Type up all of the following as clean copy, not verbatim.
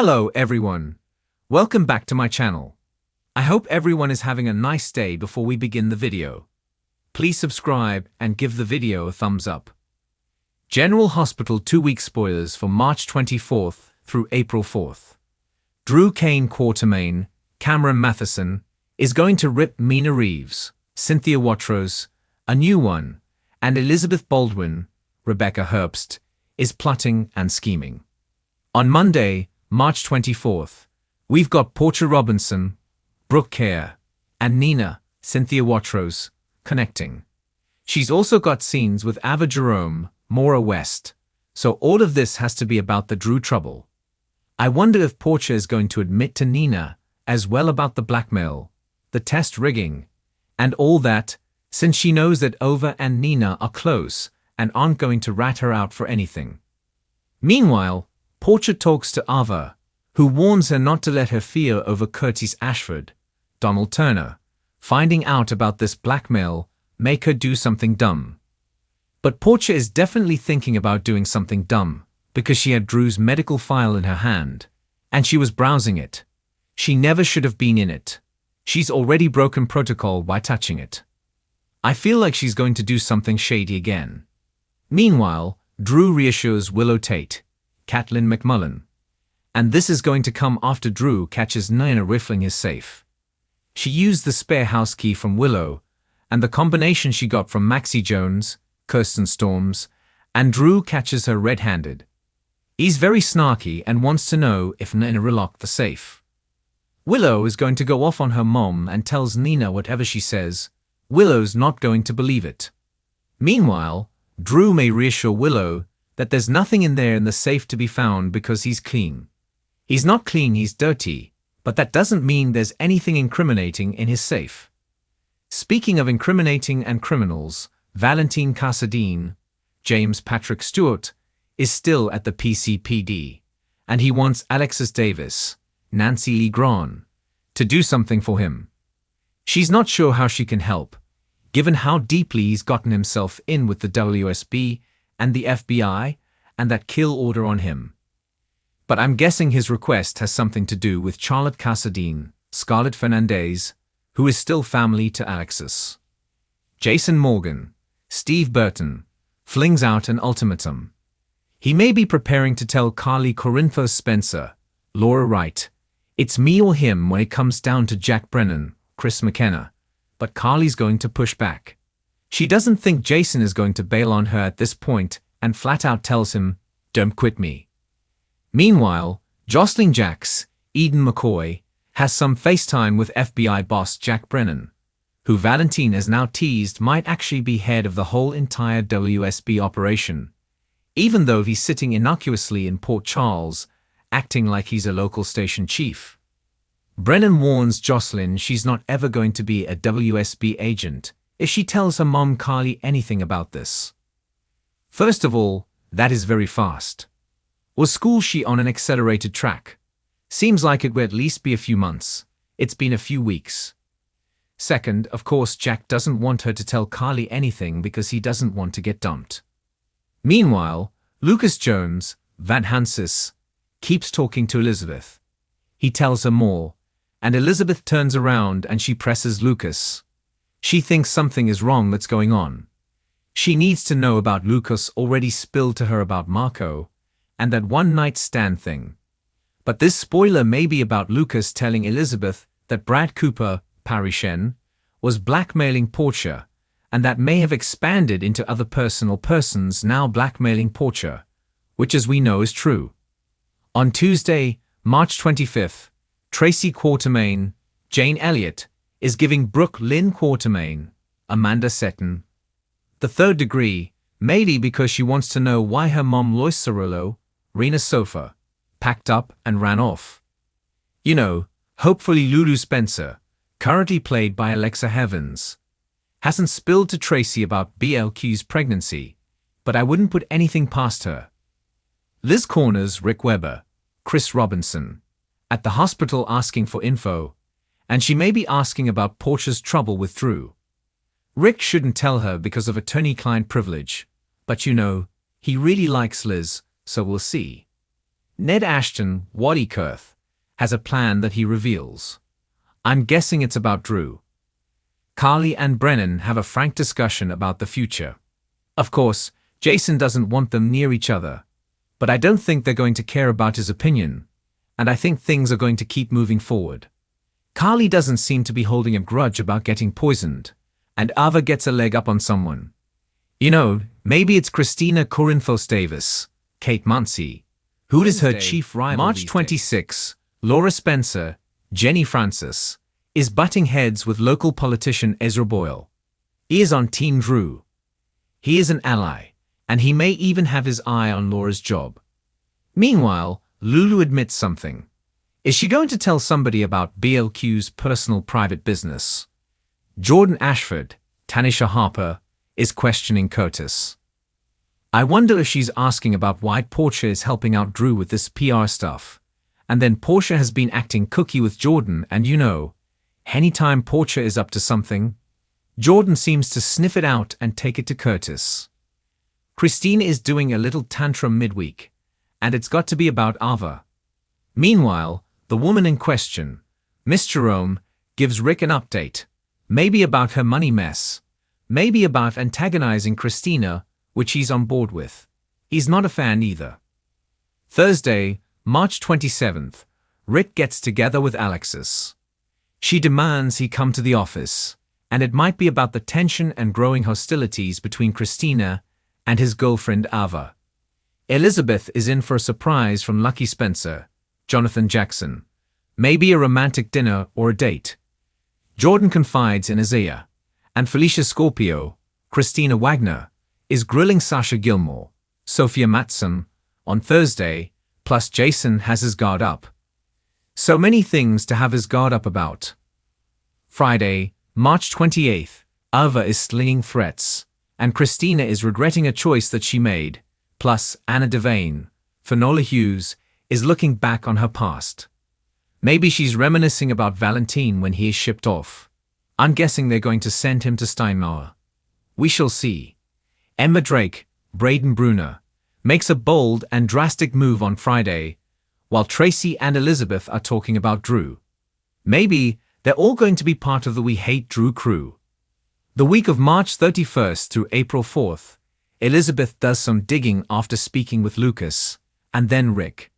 Hello everyone. Welcome back to my channel. I hope everyone is having a nice day before we begin the video. Please subscribe and give the video a thumbs up. General Hospital 2-week spoilers for March 24th through April 4th. Drew Kane Quartermaine, Cameron Matheson, is going to rip Mina Reeves, Cynthia Watros, a new one, and Elizabeth Baldwin, Rebecca Herbst, is plotting and scheming. On Monday, March 24th, we've got Portia Robinson, Brooke Kerr, and Nina, Cynthia Watros, connecting. She's also got scenes with Ava Jerome, Maura West, so all of this has to be about the Drew trouble. I wonder if Portia is going to admit to Nina as well about the blackmail, the test rigging, and all that, since she knows that Ova and Nina are close and aren't going to rat her out for anything. Meanwhile, Portia talks to Ava, who warns her not to let her fear over Curtis Ashford, Donald Turner, finding out about this blackmail make her do something dumb. But Portia is definitely thinking about doing something dumb because she had Drew's medical file in her hand, and she was browsing it. She never should have been in it. She's already broken protocol by touching it. I feel like she's going to do something shady again. Meanwhile, Drew reassures Willow Tate, Caitlin McMullen, and this is going to come after Drew catches Nina riffling his safe. She used the spare house key from Willow, and the combination she got from Maxie Jones, Kirsten Storms, and Drew catches her red-handed. He's very snarky and wants to know if Nina relocked the safe. Willow is going to go off on her mom and tells Nina whatever she says. Willow's not going to believe it. Meanwhile, Drew may reassure Willow that there's nothing in there in the safe to be found because he's clean. He's not clean, he's dirty, but that doesn't mean there's anything incriminating in his safe. Speaking of incriminating and criminals, Valentine Cassadine, James Patrick Stewart, is still at the PCPD, and he wants Alexis Davis, Nancy Lee Grahn, to do something for him. She's not sure how she can help, given how deeply he's gotten himself in with the WSB and the FBI and that kill order on him. But I'm guessing his request has something to do with Charlotte Cassadine, Scarlett Fernandez, who is still family to Alexis. Jason Morgan, Steve Burton, flings out an ultimatum. He may be preparing to tell Carly Corinthos Spencer, Laura Wright, it's me or him when it comes down to Jack Brennan, Chris McKenna, but Carly's going to push back. She doesn't think Jason is going to bail on her at this point and flat out tells him, don't quit me. Meanwhile, Jocelyn Jacks, Eden McCoy, has some FaceTime with FBI boss Jack Brennan, who Valentine has now teased might actually be head of the whole entire WSB operation, even though he's sitting innocuously in Port Charles, acting like he's a local station chief. Brennan warns Jocelyn she's not ever going to be a WSB agent if she tells her mom Carly anything about this. First of all, that is very fast. Was school she on an accelerated track? Seems like it would at least be a few months. It's been a few weeks. Second, of course, Jack doesn't want her to tell Carly anything because he doesn't want to get dumped. Meanwhile, Lucas Jones, Van Hansis, keeps talking to Elizabeth. He tells her more, and Elizabeth turns around and she presses Lucas. She thinks something is wrong that's going on. She needs to know about Lucas already spilled to her about Marco, and that one-night stand thing. But this spoiler may be about Lucas telling Elizabeth that Brad Cooper, Parishen, was blackmailing Portia, and that may have expanded into other persons now blackmailing Portia, which as we know is true. On Tuesday, March 25th, Tracy Quartermaine, Jane Elliott, is giving Brooke Lynn Quartermaine, Amanda Seton, the third degree, mainly because she wants to know why her mom Lois Cerullo, Rena Sofa, packed up and ran off. You know, hopefully Lulu Spencer, currently played by Alexa Heavens, hasn't spilled to Tracy about BLQ's pregnancy, but I wouldn't put anything past her. Liz corners Rick Weber, Chris Robinson, at the hospital asking for info, and she may be asking about Portia's trouble with Drew. Rick shouldn't tell her because of attorney-client privilege, but you know, he really likes Liz, so we'll see. Ned Ashton, Waddy Kurth, has a plan that he reveals. I'm guessing it's about Drew. Carly and Brennan have a frank discussion about the future. Of course, Jason doesn't want them near each other, but I don't think they're going to care about his opinion, and I think things are going to keep moving forward. Carly doesn't seem to be holding a grudge about getting poisoned, and Ava gets a leg up on someone. You know, maybe it's Christina Corinthos Davis, Kate Muncy, who is her chief rival. March 26, Laura Spencer, Jenny Francis, is butting heads with local politician Ezra Boyle. He is on Team Drew. He is an ally, and he may even have his eye on Laura's job. Meanwhile, Lulu admits something. Is she going to tell somebody about BLQ's personal private business? Jordan Ashford, Tanisha Harper, is questioning Curtis. I wonder if she's asking about why Portia is helping out Drew with this PR stuff. And then Portia has been acting cookie with Jordan, and you know, anytime Portia is up to something, Jordan seems to sniff it out and take it to Curtis. Christina is doing a little tantrum midweek, and it's got to be about Ava. Meanwhile, the woman in question, Miss Jerome, gives Rick an update, maybe about her money mess, maybe about antagonizing Christina, which he's on board with. He's not a fan either. Thursday, March 27th, Rick gets together with Alexis. She demands he come to the office, and it might be about the tension and growing hostilities between Christina and his girlfriend Ava. Elizabeth is in for a surprise from Lucky Spencer, Jonathan Jackson, maybe a romantic dinner or a date. Jordan confides in Isaiah, and Felicia Scorpio, Christina Wagner, is grilling Sasha Gilmore, Sophia Matson, on Thursday, plus Jason has his guard up. So many things to have his guard up about. Friday, March 28th, Ava is slinging threats, and Christina is regretting a choice that she made, plus Anna Devane, Finola Hughes, is looking back on her past. Maybe she's reminiscing about Valentine when he is shipped off. I'm guessing they're going to send him to Steinmauer. We shall see. Emma Drake, Braden Bruner, makes a bold and drastic move on Friday, while Tracy and Elizabeth are talking about Drew. Maybe they're all going to be part of the We Hate Drew crew. The week of March 31st through April 4th, Elizabeth does some digging after speaking with Lucas, and then Rick.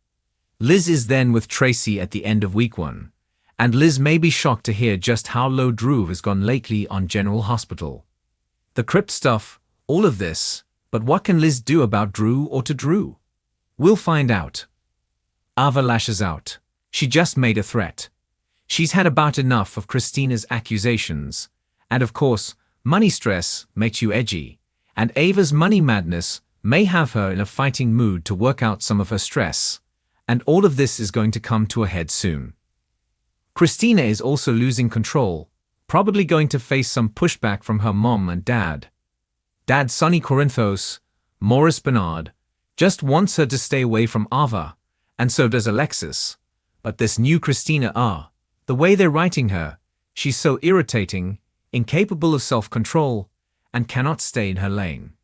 Liz is then with Tracy at the end of week 1, and Liz may be shocked to hear just how low Drew has gone lately on General Hospital. The crypt stuff, all of this, but what can Liz do about Drew or to Drew? We'll find out. Ava lashes out. She just made a threat. She's had about enough of Christina's accusations, and of course, money stress makes you edgy, and Ava's money madness may have her in a fighting mood to work out some of her stress, and all of this is going to come to a head soon. Christina is also losing control, probably going to face some pushback from her mom and dad. Dad Sonny Corinthos, Morris Bernard, just wants her to stay away from Ava, and so does Alexis. But this new Christina, the way they're writing her, she's so irritating, incapable of self-control, and cannot stay in her lane.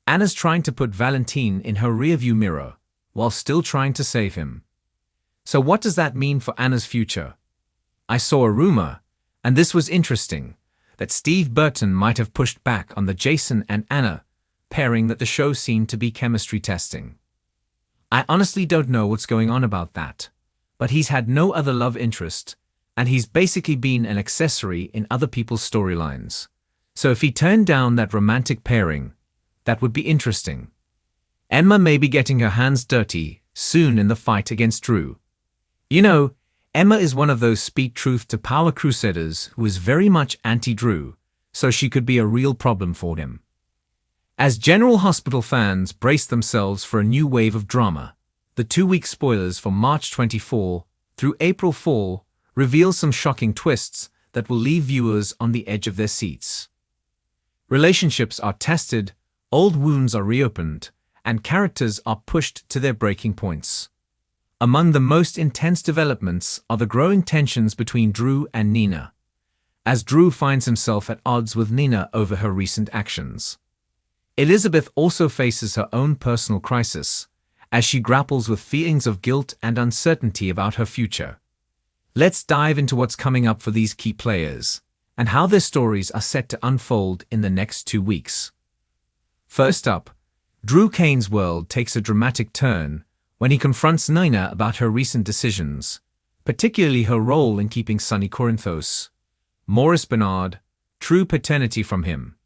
Anna's trying to put Valentine in her rearview mirror, while still trying to save him. So what does that mean for Anna's future? I saw a rumor, and this was interesting, that Steve Burton might have pushed back on the Jason and Anna pairing that the show seemed to be chemistry testing. I honestly don't know what's going on about that, but he's had no other love interest, and he's basically been an accessory in other people's storylines. So if he turned down that romantic pairing, that would be interesting. Emma may be getting her hands dirty soon in the fight against Drew. You know, Emma is one of those speak truth to power crusaders who is very much anti-Drew, so she could be a real problem for him. As General Hospital fans brace themselves for a new wave of drama, the 2-week spoilers from March 24 through April 4 reveal some shocking twists that will leave viewers on the edge of their seats. Relationships are tested, old wounds are reopened, and characters are pushed to their breaking points. Among the most intense developments are the growing tensions between Drew and Nina, as Drew finds himself at odds with Nina over her recent actions. Elizabeth also faces her own personal crisis, as she grapples with feelings of guilt and uncertainty about her future. Let's dive into what's coming up for these key players, and how their stories are set to unfold in the next 2 weeks. First up, Drew Kane's world takes a dramatic turn when he confronts Nina about her recent decisions, particularly her role in keeping Sonny Corinthos, Maurice Benard, true paternity from him.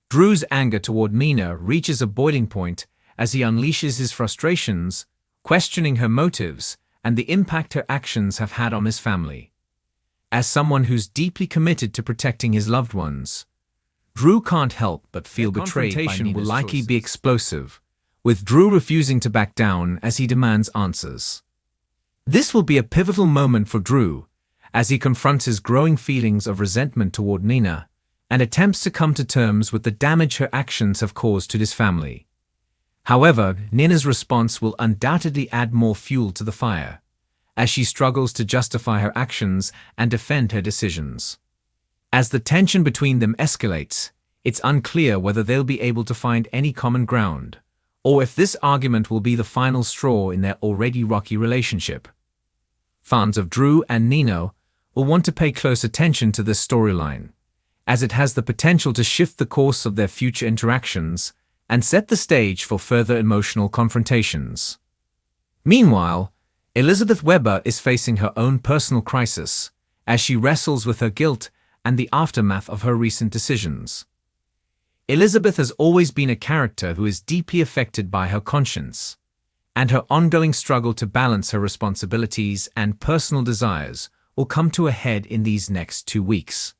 Drew's anger toward Nina reaches a boiling point as he unleashes his frustrations, questioning her motives and the impact her actions have had on his family. As someone who's deeply committed to protecting his loved ones, Drew can't help but feel betrayed by Nina's will likely be explosive, with Drew refusing to back down as he demands answers. This will be a pivotal moment for Drew as he confronts his growing feelings of resentment toward Nina and attempts to come to terms with the damage her actions have caused to his family. However, Nina's response will undoubtedly add more fuel to the fire, as she struggles to justify her actions and defend her decisions. As the tension between them escalates, it's unclear whether they'll be able to find any common ground, or if this argument will be the final straw in their already rocky relationship. Fans of Drew and Nina will want to pay close attention to this storyline, as it has the potential to shift the course of their future interactions and set the stage for further emotional confrontations. Meanwhile, Elizabeth Webber is facing her own personal crisis as she wrestles with her guilt and the aftermath of her recent decisions. Elizabeth has always been a character who is deeply affected by her conscience, and her ongoing struggle to balance her responsibilities and personal desires will come to a head in these next 2 weeks.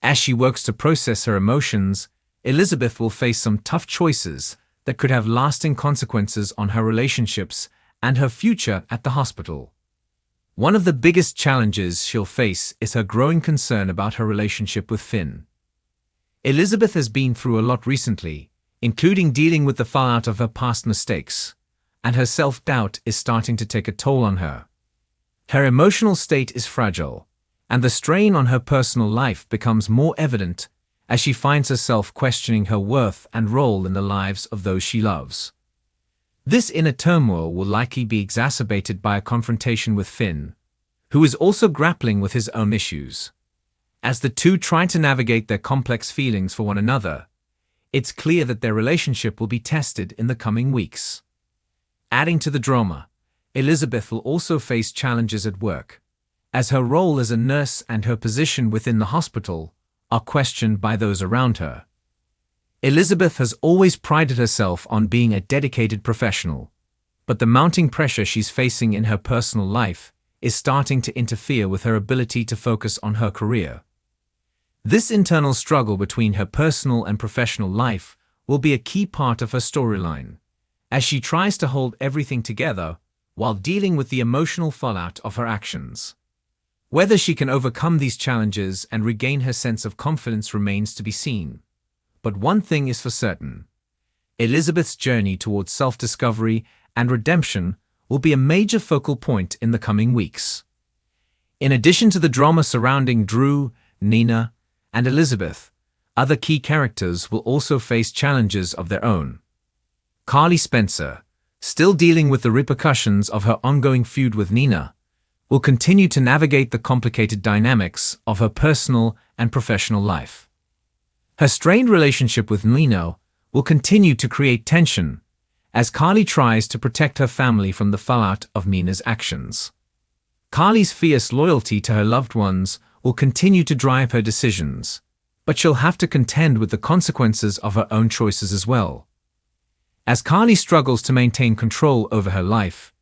As she works to process her emotions, Elizabeth will face some tough choices that could have lasting consequences on her relationships and her future at the hospital. One of the biggest challenges she'll face is her growing concern about her relationship with Finn. Elizabeth has been through a lot recently, including dealing with the fallout of her past mistakes, and her self-doubt is starting to take a toll on her. Her emotional state is fragile, and the strain on her personal life becomes more evident as she finds herself questioning her worth and role in the lives of those she loves. This inner turmoil will likely be exacerbated by a confrontation with Finn, who is also grappling with his own issues. As the two try to navigate their complex feelings for one another, it's clear that their relationship will be tested in the coming weeks. Adding to the drama, Elizabeth will also face challenges at work, as her role as a nurse and her position within the hospital are questioned by those around her. Elizabeth has always prided herself on being a dedicated professional, but the mounting pressure she's facing in her personal life is starting to interfere with her ability to focus on her career. This internal struggle between her personal and professional life will be a key part of her storyline, as she tries to hold everything together while dealing with the emotional fallout of her actions. Whether she can overcome these challenges and regain her sense of confidence remains to be seen. But one thing is for certain: Elizabeth's journey towards self-discovery and redemption will be a major focal point in the coming weeks. In addition to the drama surrounding Drew, Nina, and Elizabeth, other key characters will also face challenges of their own. Carly Spencer, still dealing with the repercussions of her ongoing feud with Nina, will continue to navigate the complicated dynamics of her personal and professional life. Her strained relationship with Nina will continue to create tension as Carly tries to protect her family from the fallout of Nina's actions. Carly's fierce loyalty to her loved ones will continue to drive her decisions, but she'll have to contend with the consequences of her own choices as well. As Carly struggles to maintain control over her life,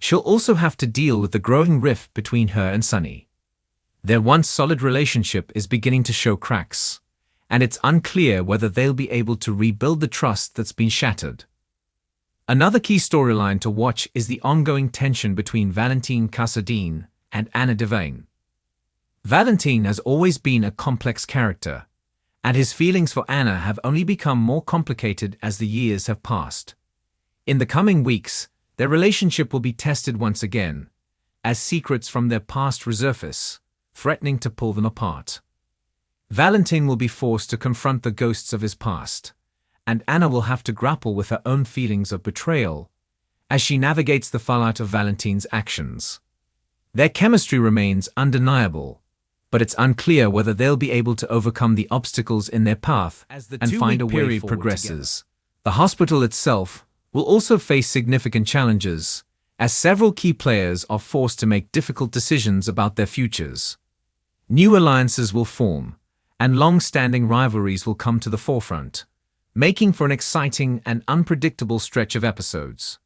she'll also have to deal with the growing rift between her and Sonny. Their once solid relationship is beginning to show cracks, and it's unclear whether they'll be able to rebuild the trust that's been shattered. Another key storyline to watch is the ongoing tension between Valentine Cassadine and Anna Devane. Valentine has always been a complex character, and his feelings for Anna have only become more complicated as the years have passed. In the coming weeks, their relationship will be tested once again, as secrets from their past resurface, threatening to pull them apart. Valentine will be forced to confront the ghosts of his past, and Anna will have to grapple with her own feelings of betrayal as she navigates the fallout of Valentine's actions. Their chemistry remains undeniable, but it's unclear whether they'll be able to overcome the obstacles in their path and find a way period progresses. The hospital itself will also face significant challenges, as several key players are forced to make difficult decisions about their futures. New alliances will form, and long-standing rivalries will come to the forefront, making for an exciting and unpredictable stretch of episodes.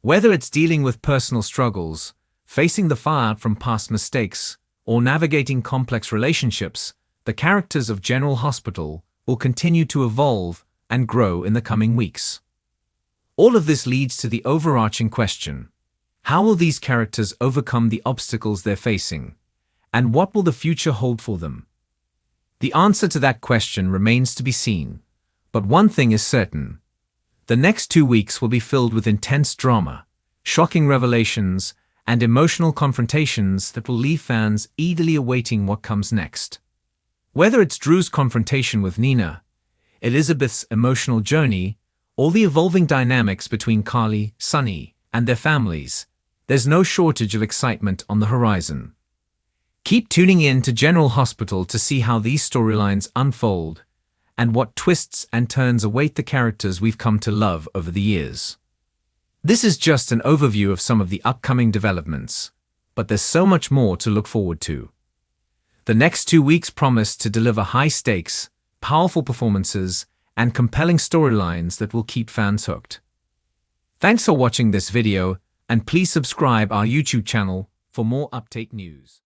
Whether it's dealing with personal struggles, facing the fallout from past mistakes, or navigating complex relationships, the characters of General Hospital will continue to evolve and grow in the coming weeks. All of this leads to the overarching question: how will these characters overcome the obstacles they're facing, and what will the future hold for them? The answer to that question remains to be seen, but one thing is certain: the next 2 weeks will be filled with intense drama, shocking revelations, and emotional confrontations that will leave fans eagerly awaiting what comes next. Whether it's Drew's confrontation with Nina, Elizabeth's emotional journey, or the evolving dynamics between Carly, Sunny, and their families, there's no shortage of excitement on the horizon. Keep tuning in to General Hospital to see how these storylines unfold and what twists and turns await the characters we've come to love over the years. This is just an overview of some of the upcoming developments, but there's so much more to look forward to. The next 2 weeks promise to deliver high-stakes, powerful performances, and compelling storylines that will keep fans hooked. Thanks for watching this video, and please subscribe our YouTube channel for more update news.